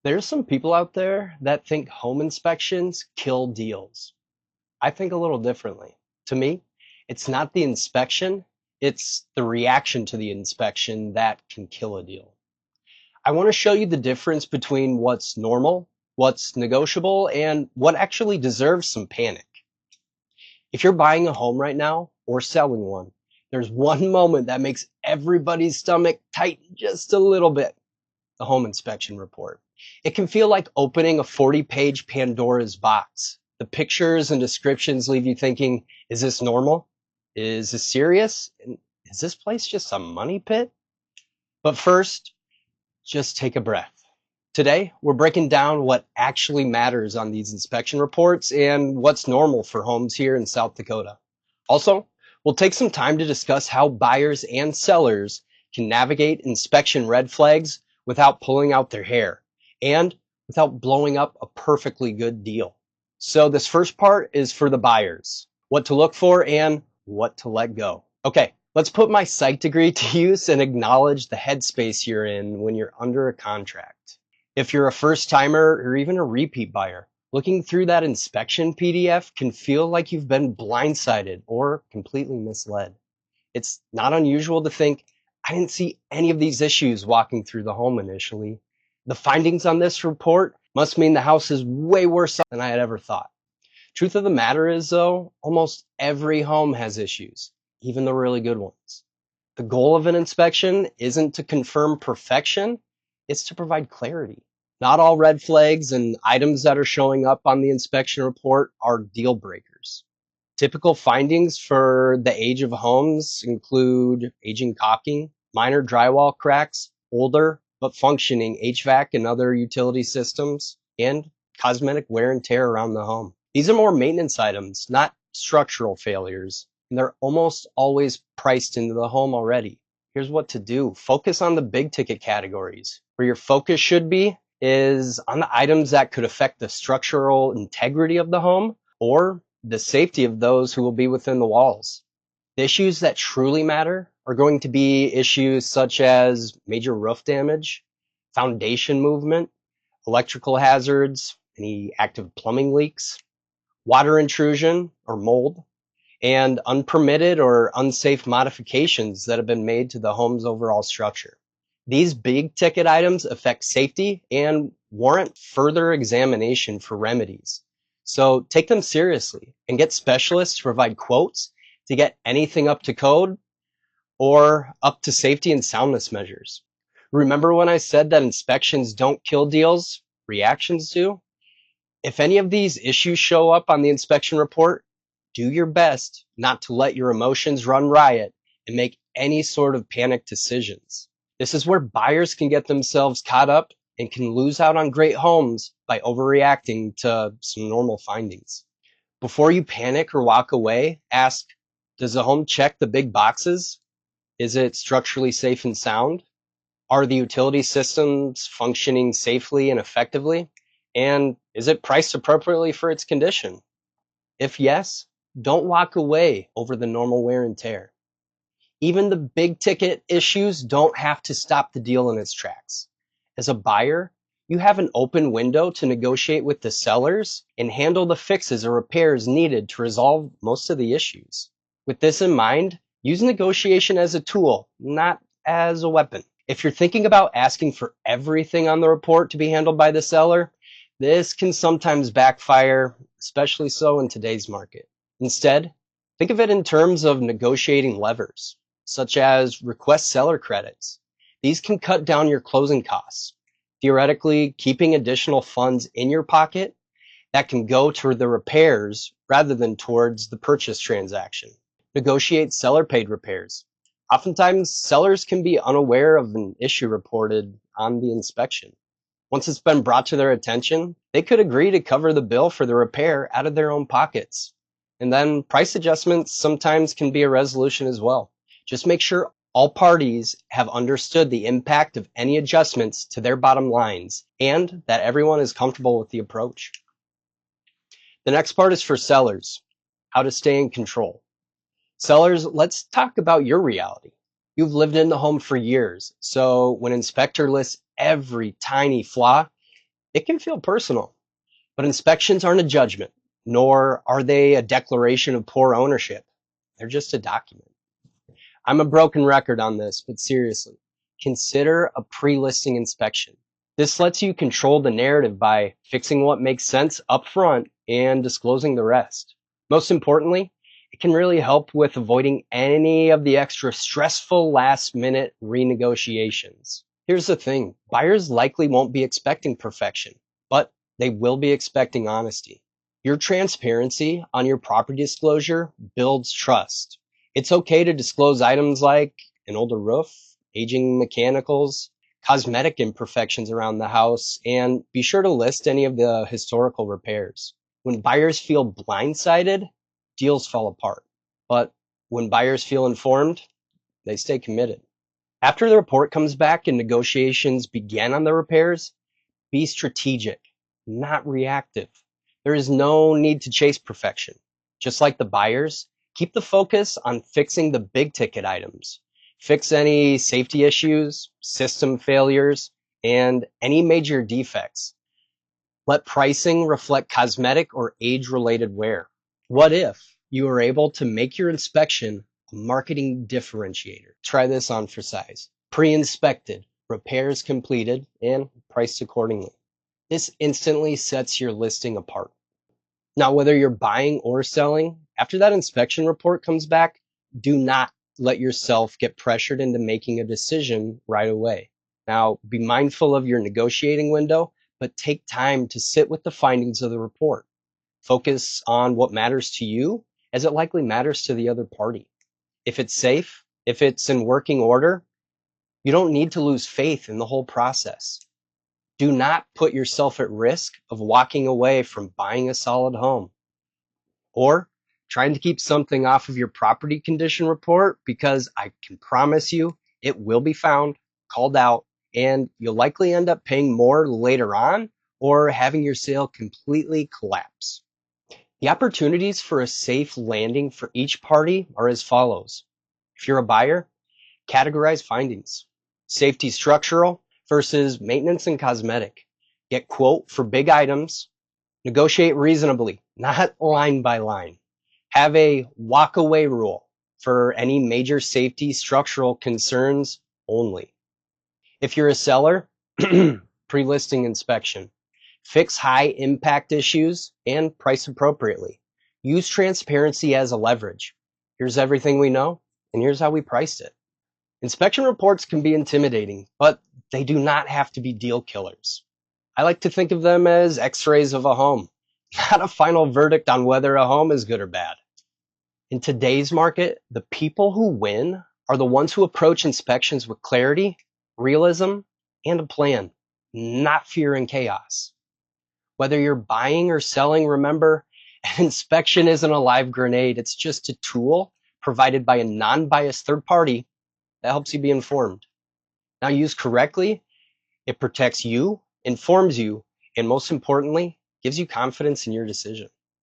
There's some people out there that think home inspections kill deals. I think a little differently. To me, it's not the inspection, it's the reaction to the inspection that can kill a deal. I want to show you the difference between what's normal, what's negotiable, and what actually deserves some panic. If you're buying a home right now or selling one, there's one moment that makes everybody's stomach tighten just a little bit: the home inspection report. It can feel like opening a 40-page Pandora's box. The pictures and descriptions leave you thinking, is this normal? Is this serious? And is this place just a money pit? But first, just take a breath. Today, we're breaking down what actually matters on these inspection reports and what's normal for homes here in South Dakota. Also, we'll take some time to discuss how buyers and sellers can navigate inspection red flags without pulling out their hair and without blowing up a perfectly good deal. So this first part is for the buyers: what to look for and what to let go. Okay, let's put my psych degree to use and acknowledge the headspace you're in when you're under a contract. If you're a first timer or even a repeat buyer, looking through that inspection PDF can feel like you've been blindsided or completely misled. It's not unusual to think, I didn't see any of these issues walking through the home initially. The findings on this report must mean the house is way worse than I had ever thought. Truth of the matter is, though, almost every home has issues, even the really good ones. The goal of an inspection isn't to confirm perfection, it's to provide clarity. Not all red flags and items that are showing up on the inspection report are deal breakers. Typical findings for the age of homes include aging caulking, minor drywall cracks, older but functioning HVAC and other utility systems, and cosmetic wear and tear around the home. These are more maintenance items, not structural failures, and they're almost always priced into the home already. Here's what to do. Focus on the big ticket categories. Where your focus should be is on the items that could affect the structural integrity of the home or the safety of those who will be within the walls. The issues that truly matter are going to be issues such as major roof damage, foundation movement, electrical hazards, any active plumbing leaks, water intrusion or mold, and unpermitted or unsafe modifications that have been made to the home's overall structure. These big ticket items affect safety and warrant further examination for remedies. So take them seriously and get specialists to provide quotes to get anything up to code or up to safety and soundness measures. Remember when I said that inspections don't kill deals, reactions do? If any of these issues show up on the inspection report, do your best not to let your emotions run riot and make any sort of panic decisions. This is where buyers can get themselves caught up and can lose out on great homes by overreacting to some normal findings. Before you panic or walk away, ask, does the home check the big boxes? Is it structurally safe and sound? Are the utility systems functioning safely and effectively? And is it priced appropriately for its condition? If yes, don't walk away over the normal wear and tear. Even the big ticket issues don't have to stop the deal in its tracks. As a buyer, you have an open window to negotiate with the sellers and handle the fixes or repairs needed to resolve most of the issues. With this in mind, use negotiation as a tool, not as a weapon. If you're thinking about asking for everything on the report to be handled by the seller, this can sometimes backfire, especially so in today's market. Instead, think of it in terms of negotiating levers, such as request seller credits. These can cut down your closing costs, theoretically keeping additional funds in your pocket that can go toward the repairs rather than towards the purchase transaction. Negotiate seller paid repairs. Oftentimes, sellers can be unaware of an issue reported on the inspection. Once it's been brought to their attention, they could agree to cover the bill for the repair out of their own pockets. And then price adjustments sometimes can be a resolution as well. Just make sure all parties have understood the impact of any adjustments to their bottom lines and that everyone is comfortable with the approach. The next part is for sellers, how to stay in control. Sellers, let's talk about your reality. You've lived in the home for years, so when inspector lists every tiny flaw, It can feel personal, but inspections aren't a judgment, nor are they a declaration of poor ownership. They're just a document. I'm a broken record on this, but seriously, consider a pre-listing inspection. This lets you control the narrative by fixing what makes sense up front and disclosing the rest. Most importantly, it can really help with avoiding any of the extra stressful last minute renegotiations. Here's the thing, buyers likely won't be expecting perfection, but they will be expecting honesty. Your transparency on your property disclosure builds trust. It's okay to disclose items like an older roof, aging mechanicals, cosmetic imperfections around the house, and be sure to list any of the historical repairs. When buyers feel blindsided, deals fall apart. But when buyers feel informed, they stay committed. After the report comes back and negotiations begin on the repairs, be strategic, not reactive. There is no need to chase perfection. Just like the buyers, keep the focus on fixing the big ticket items. Fix any safety issues, system failures, and any major defects. Let pricing reflect cosmetic or age-related wear. What if you were able to make your inspection a marketing differentiator? Try this on for size. Pre-inspected, repairs completed, and priced accordingly. This instantly sets your listing apart. Now, whether you're buying or selling, after that inspection report comes back, do not let yourself get pressured into making a decision right away. Now, be mindful of your negotiating window, but take time to sit with the findings of the report. Focus on what matters to you as it likely matters to the other party. If it's safe, if it's in working order, you don't need to lose faith in the whole process. Do not put yourself at risk of walking away from buying a solid home or trying to keep something off of your property condition report, because I can promise you it will be found, called out, and you'll likely end up paying more later on or having your sale completely collapse. The opportunities for a safe landing for each party are as follows. If you're a buyer, categorize findings. Safety structural versus maintenance and cosmetic. Get quote for big items. Negotiate reasonably, not line by line. Have a walk away rule for any major safety structural concerns only. If you're a seller, pre-listing inspection. Fix high impact issues and price appropriately. Use transparency as a leverage. Here's everything we know, and here's how we priced it. Inspection reports can be intimidating, but they do not have to be deal killers. I like to think of them as x-rays of a home, not a final verdict on whether a home is good or bad. In today's market, the people who win are the ones who approach inspections with clarity, realism, and a plan, not fear and chaos. Whether you're buying or selling, remember, an inspection isn't a live grenade. It's just a tool provided by a non-biased third party that helps you be informed. Now, used correctly, it protects you, informs you, and most importantly, gives you confidence in your decision.